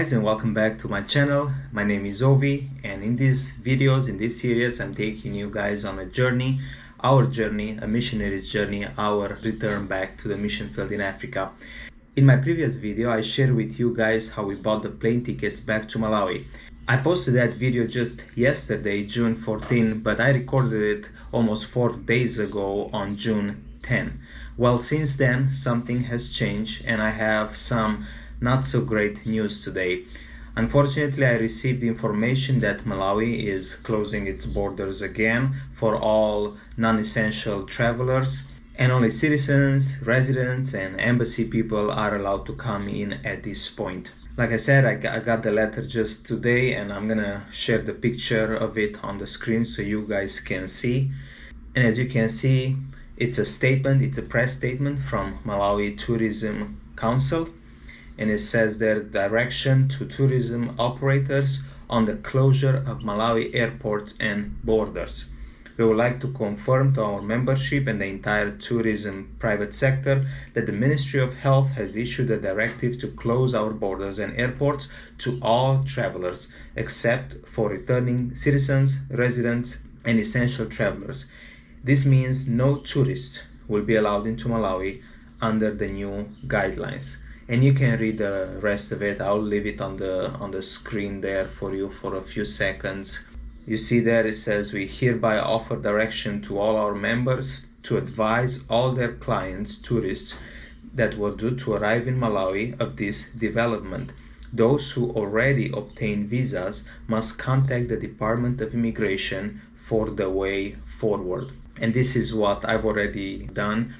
guys, and welcome back to my channel. My name is Ovi, and in these videos, in this series, I'm taking you guys on a journey, our journey, a missionary's journey, our return back to the mission field in Africa. In my previous video, I shared with you guys how we bought the plane tickets back to Malawi. I posted that video just yesterday, June 14, but I recorded it almost 4 days ago on June 10. Well, since then, something has changed, and I have some not so great news today. Unfortunately, I received information that Malawi is closing its borders again for all non-essential travelers, and only citizens, residents, and embassy people are allowed to come in at this point. Like I said, I got the letter just today, and I'm gonna share the picture of it on the screen so you guys can see. And as you can see, it's a statement, it's a press statement from Malawi Tourism Council. And it says their direction to tourism operators on the closure of Malawi airports and borders. We would like to confirm to our membership and the entire tourism private sector that the Ministry of Health has issued a directive to close our borders and airports to all travelers, except for returning citizens, residents, and essential travelers. This means no tourists will be allowed into Malawi under the new guidelines. And you can read the rest of it. I'll leave it on the screen there for you for a few seconds. You see there it says, we hereby offer direction to all our members to advise all their clients, tourists that were due to arrive in Malawi of this development. Those who already obtained visas must contact the Department of Immigration for the way forward. And this is what I've already done.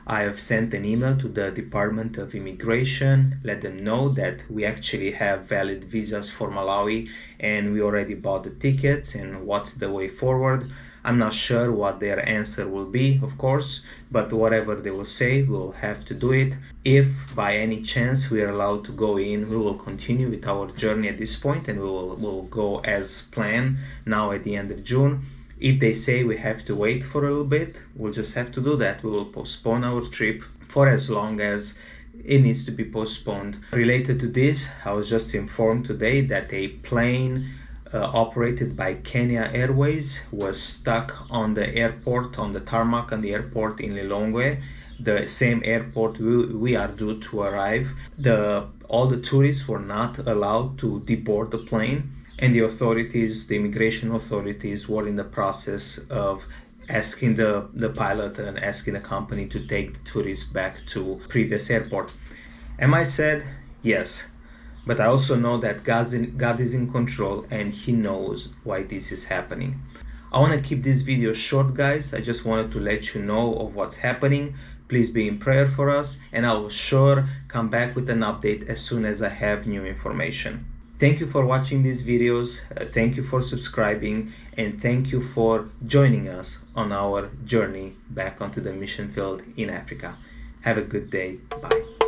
I have sent an email to the Department of Immigration, let them know that we actually have valid visas for Malawi and we already bought the tickets and what's the way forward. I'm not sure what their answer will be, of course, but whatever they will say, we'll have to do it. If by any chance we are allowed to go in, we will continue with our journey at this point and we'll go as planned now at the end of June. If they say we have to wait for a little bit, we'll just have to do that. We will postpone our trip for as long as it needs to be postponed. Related to this, I was just informed today that a plane operated by Kenya Airways was stuck on the airport, on the tarmac on the airport in Lilongwe, the same airport we are due to arrive. All the tourists were not allowed to deboard the plane. And the authorities, the immigration authorities, were in the process of asking the pilot and asking the company to take the tourists back to previous airport. Am I sad? Yes. But I also know that God is in control and He knows why this is happening. I want to keep this video short, guys. I just wanted to let you know of what's happening. Please be in prayer for us, and I will sure come back with an update as soon as I have new information. Thank you for watching these videos, thank you for subscribing, and thank you for joining us on our journey back onto the mission field in Africa. Have a good day. Bye.